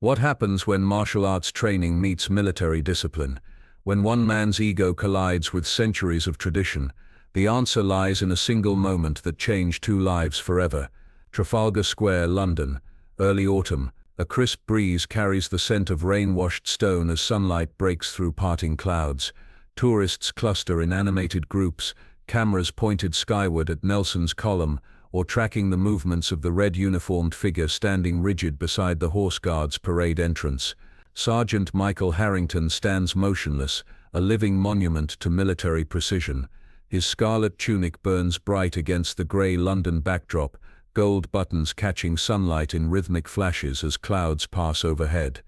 What happens when martial arts training meets military discipline? When one man's ego collides with centuries of tradition? The answer lies in a single moment that changed two lives forever. Trafalgar Square, London. Early autumn. A crisp breeze carries the scent of rain-washed stone as sunlight breaks through parting clouds. Tourists cluster in animated groups, cameras pointed skyward at Nelson's column, or tracking the movements of the red-uniformed figure standing rigid beside the Horse Guards parade entrance. Sergeant Michael Harrington stands motionless, a living monument to military precision. His scarlet tunic burns bright against the grey London backdrop, gold buttons catching sunlight in rhythmic flashes as clouds pass overhead.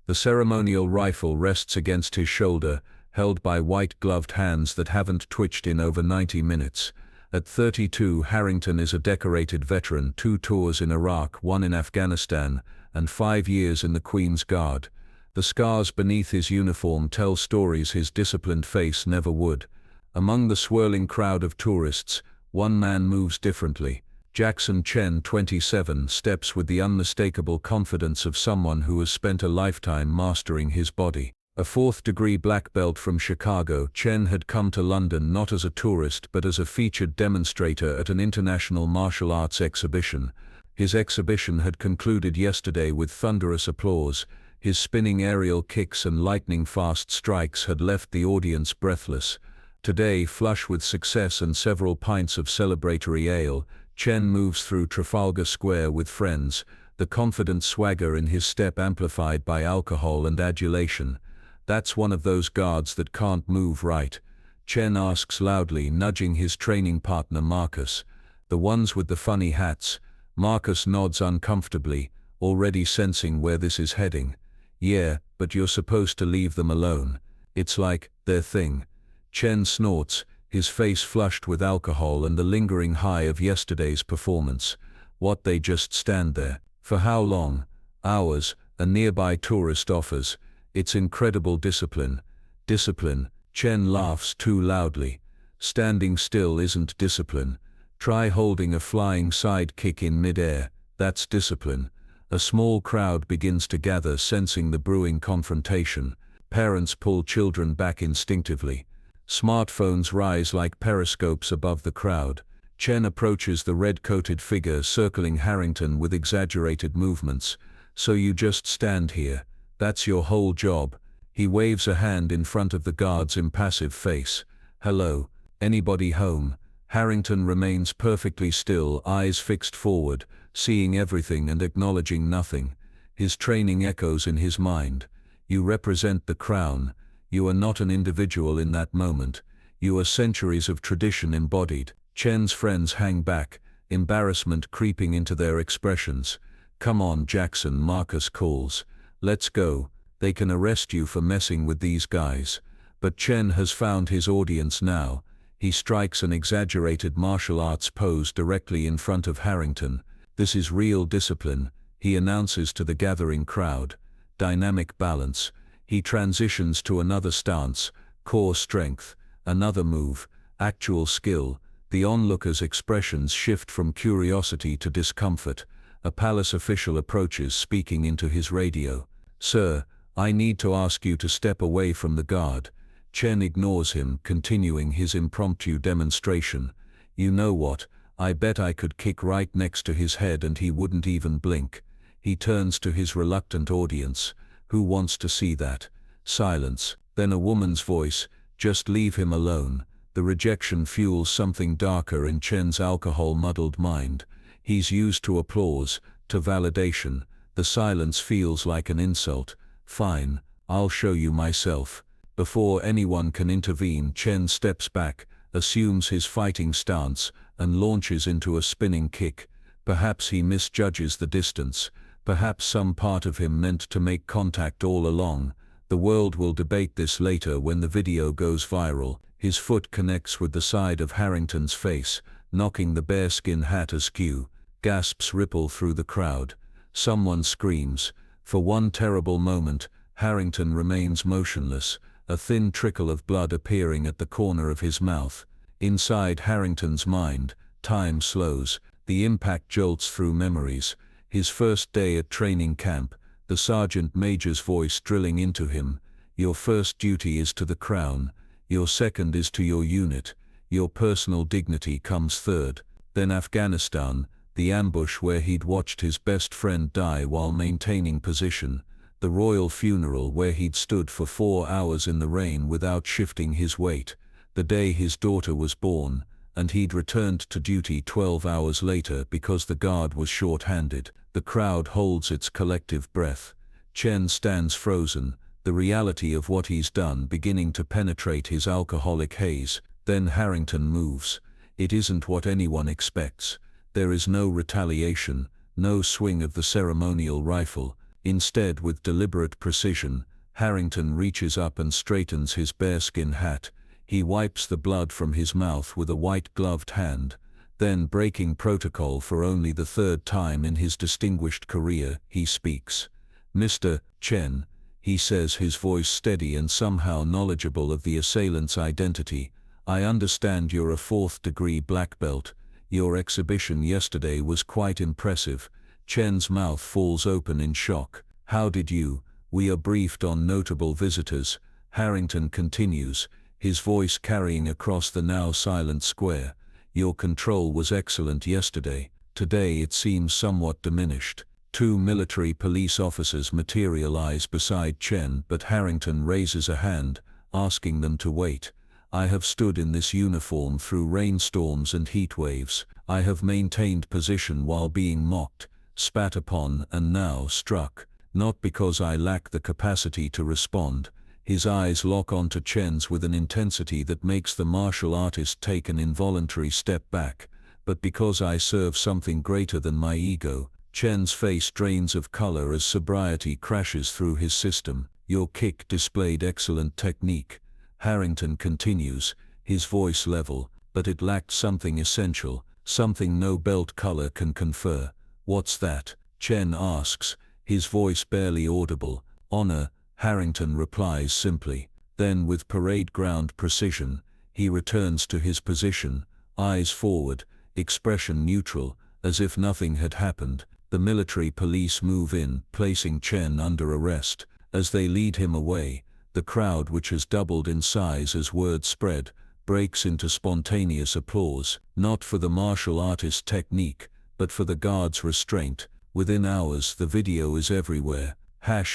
The ceremonial rifle rests against his shoulder, held by white-gloved hands that haven't twitched in over 90 minutes. At 32, Harrington is a decorated veteran, 2 tours in Iraq, 1 in Afghanistan, and 5 years in the Queen's Guard. The scars beneath his uniform tell stories his disciplined face never would. Among the swirling crowd of tourists, one man moves differently. Jackson Chen, 27, steps with the unmistakable confidence of someone who has spent a lifetime mastering his body. A 4th-degree black belt from Chicago, Chen had come to London not as a tourist but as a featured demonstrator at an international martial arts exhibition. His exhibition had concluded yesterday with thunderous applause. His spinning aerial kicks and lightning-fast strikes had left the audience breathless. Today, flush with success and several pints of celebratory ale, Chen moves through Trafalgar Square with friends, the confident swagger in his step amplified by alcohol and adulation. "That's one of those guards that can't move right?" Chen asks loudly, nudging his training partner Marcus. "The ones with the funny hats." Marcus nods uncomfortably, already sensing where this is heading. "Yeah, but you're supposed to leave them alone. It's like their thing." Chen snorts, his face flushed with alcohol and the lingering high of yesterday's performance. What, they just stand there? For how long? Hours, a nearby tourist offers. "It's incredible discipline." Discipline? Chen laughs too loudly. Standing still isn't discipline. Try holding a flying side kick in mid-air. That's discipline. A small crowd begins to gather, sensing the brewing confrontation. Parents pull children back instinctively. Smartphones rise like periscopes above the crowd. Chen approaches the red-coated figure circling Harrington with exaggerated movements. "So you just stand here? That's your whole job?" He waves a hand in front of the guard's impassive face. "Hello, anybody home?" Harrington remains perfectly still, eyes fixed forward, seeing everything and acknowledging nothing. His training echoes in his mind. You represent the crown. You are not an individual in that moment. You are centuries of tradition embodied. Chen's friends hang back, embarrassment creeping into their expressions. "Come on, Jackson," Marcus calls. "Let's go. They can arrest you for messing with these guys." But Chen has found his audience now. He strikes an exaggerated martial arts pose directly in front of Harrington. "This is real discipline," he announces to the gathering crowd. "Dynamic balance." He transitions to another stance, core strength, another move, actual skill. The onlookers' expressions shift from curiosity to discomfort. A palace official approaches, speaking into his radio. "Sir, I need to ask you to step away from the guard." Chen ignores him, continuing his impromptu demonstration. "You know what? I bet I could kick right next to his head and he wouldn't even blink." He turns to his reluctant audience. "Who wants to see that?" Silence. Then a woman's voice, "Just leave him alone." The rejection fuels something darker in Chen's alcohol-muddled mind. He's used to applause, to validation. The silence feels like an insult. "Fine, I'll show you myself." Before anyone can intervene, Chen steps back, assumes his fighting stance, and launches into a spinning kick. Perhaps he misjudges the distance. Perhaps some part of him meant to make contact all along. The world will debate this later when the video goes viral. His foot connects with the side of Harrington's face, knocking the bearskin hat askew. Gasps ripple through the crowd. Someone screams. For one terrible moment, Harrington remains motionless, a thin trickle of blood appearing at the corner of his mouth. Inside Harrington's mind, time slows. The impact jolts through memories. His first day at training camp, the sergeant major's voice drilling into him. Your first duty is to the Crown, your second is to your unit, your personal dignity comes third. Then Afghanistan, the ambush where he'd watched his best friend die while maintaining position, the royal funeral where he'd stood for 4 hours in the rain without shifting his weight, the day his daughter was born, and he'd returned to duty 12 hours later because the guard was short-handed. The crowd holds its collective breath. Chen stands frozen, the reality of what he's done beginning to penetrate his alcoholic haze. Then Harrington moves. It isn't what anyone expects. There is no retaliation, no swing of the ceremonial rifle. Instead, with deliberate precision, Harrington reaches up and straightens his bearskin hat. He wipes the blood from his mouth with a white-gloved hand. Then, breaking protocol for only the third time in his distinguished career, he speaks. "Mr. Chen," he says, his voice steady and somehow knowledgeable of the assailant's identity, "I understand you're a 4th-degree black belt. Your exhibition yesterday was quite impressive." Chen's mouth falls open in shock. "How did you? We are briefed on notable visitors," Harrington continues, his voice carrying across the now silent square. "Your control was excellent yesterday. Today it seems somewhat diminished." 2 military police officers materialize beside Chen, but Harrington raises a hand, asking them to wait. "I have stood in this uniform through rainstorms and heat waves. I have maintained position while being mocked, spat upon, and now struck. Not because I lack the capacity to respond." His eyes lock onto Chen's with an intensity that makes the martial artist take an involuntary step back. "But because I serve something greater than my ego." Chen's face drains of color as sobriety crashes through his system. "Your kick displayed excellent technique," Harrington continues, his voice level, "but it lacked something essential, something no belt color can confer." "What's that?" Chen asks, his voice barely audible. "Honor," Harrington replies simply. Then, with parade ground precision, he returns to his position, eyes forward, expression neutral, as if nothing had happened. The military police move in, placing Chen under arrest. As they lead him away, the crowd, which has doubled in size as word spread, breaks into spontaneous applause, not for the martial artist's technique, but for the guard's restraint. Within hours, the video is everywhere.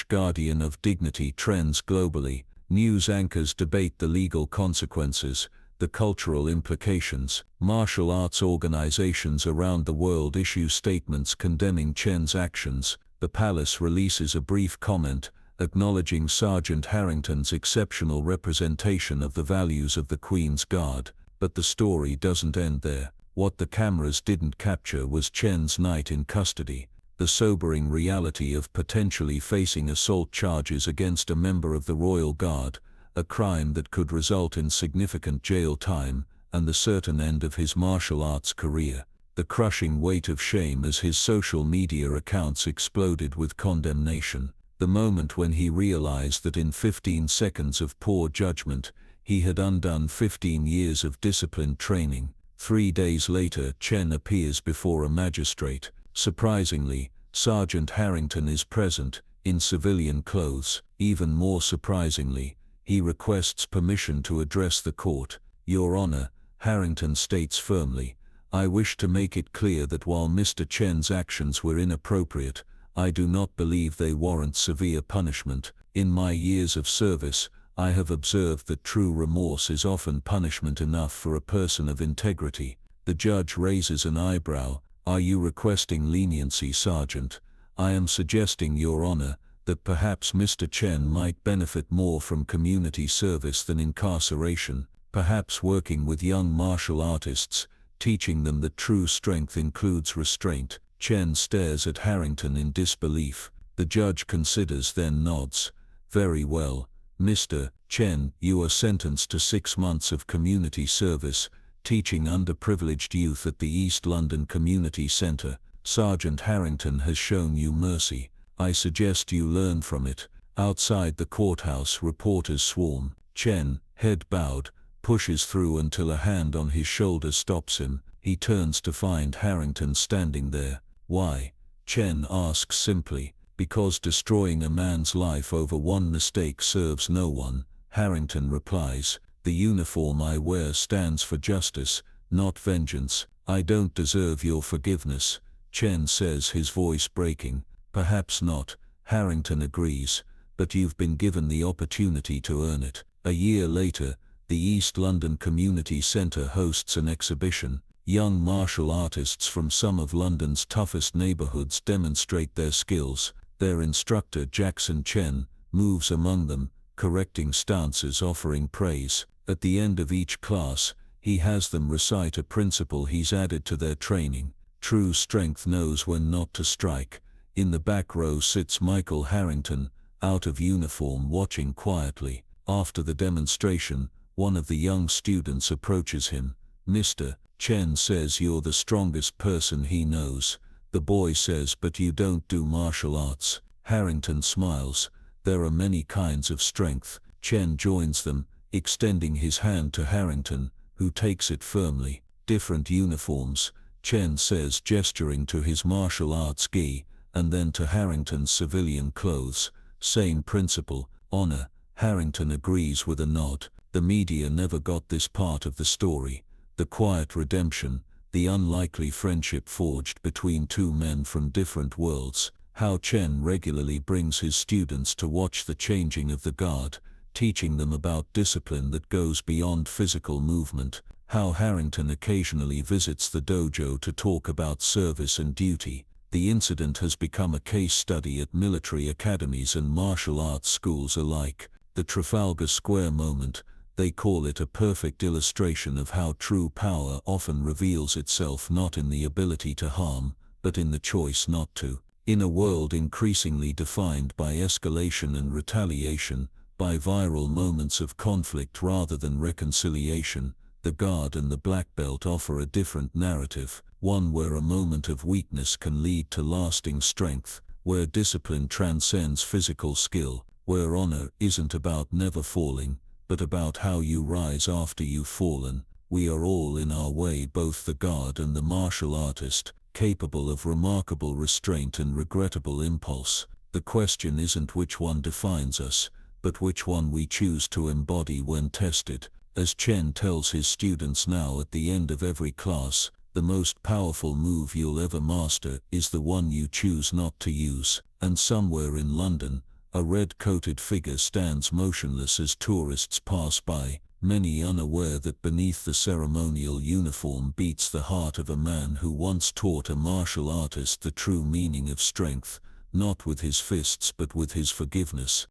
Guardian of dignity trends globally. News anchors debate the legal consequences, the cultural implications. Martial arts organizations around the world issue statements condemning Chen's actions. The palace releases a brief comment, acknowledging Sergeant Harrington's exceptional representation of the values of the Queen's Guard. But the story doesn't end there. What the cameras didn't capture was Chen's night in custody. The sobering reality of potentially facing assault charges against a member of the Royal Guard, a crime that could result in significant jail time, and the certain end of his martial arts career. The crushing weight of shame as his social media accounts exploded with condemnation. The moment when he realized that in 15 seconds of poor judgment, he had undone 15 years of disciplined training. 3 days later, Chen appears before a magistrate. Surprisingly, Sergeant Harrington is present, in civilian clothes. Even more surprisingly, he requests permission to address the court. "Your Honor," Harrington states firmly, "I wish to make it clear that while Mr. Chen's actions were inappropriate, I do not believe they warrant severe punishment. In my years of service, I have observed that true remorse is often punishment enough for a person of integrity." The judge raises an eyebrow. "Are you requesting leniency, Sergeant?" "I am suggesting, Your Honor, that perhaps Mr. Chen might benefit more from community service than incarceration, perhaps working with young martial artists, teaching them that true strength includes restraint." Chen stares at Harrington in disbelief. The judge considers, then nods. "Very well, Mr. Chen, you are sentenced to 6 months of community service, teaching underprivileged youth at the East London Community Centre. Sergeant Harrington has shown you mercy. I suggest you learn from it." Outside the courthouse, reporters swarm. Chen, head bowed, pushes through until a hand on his shoulder stops him. He turns to find Harrington standing there. "Why?" Chen asks simply. Because destroying a man's life over one mistake serves no one, Harrington replies, the uniform I wear stands for justice, not vengeance. I don't deserve your forgiveness, Chen says, his voice breaking. Perhaps not, Harrington agrees, but you've been given the opportunity to earn it. A year later, the East London Community Centre hosts an exhibition. Young martial artists from some of London's toughest neighbourhoods demonstrate their skills. Their instructor Jackson Chen moves among them, correcting stances, offering praise. At the end of each class, he has them recite a principle he's added to their training. True strength knows when not to strike. In the back row sits Michael Harrington, out of uniform, watching quietly. After the demonstration, one of the young students approaches him. Mr. Chen says you're the strongest person he knows. The boy says, but you don't do martial arts. Harrington smiles. There are many kinds of strength. Chen joins them, extending his hand to Harrington, who takes it firmly. Different uniforms, Chen says, gesturing to his martial arts gi, and then to Harrington's civilian clothes. Same principle, honor. Harrington agrees with a nod. The media never got this part of the story. The quiet redemption, the unlikely friendship forged between two men from different worlds. How Chen regularly brings his students to watch the changing of the guard, teaching them about discipline that goes beyond physical movement. How Harrington occasionally visits the dojo to talk about service and duty. The incident has become a case study at military academies and martial arts schools alike. The Trafalgar Square moment, they call it, a perfect illustration of how true power often reveals itself not in the ability to harm, but in the choice not to. In a world increasingly defined by escalation and retaliation, by viral moments of conflict rather than reconciliation, the guard and the black belt offer a different narrative, one where a moment of weakness can lead to lasting strength, where discipline transcends physical skill, where honor isn't about never falling, but about how you rise after you've fallen. We are all in our way, both the guard and the martial artist, capable of remarkable restraint and regrettable impulse. The question isn't which one defines us, but which one we choose to embody when tested. As Chen tells his students now at the end of every class, the most powerful move you'll ever master is the one you choose not to use. And somewhere in London, a red-coated figure stands motionless as tourists pass by, many unaware that beneath the ceremonial uniform beats the heart of a man who once taught a martial artist the true meaning of strength, not with his fists but with his forgiveness.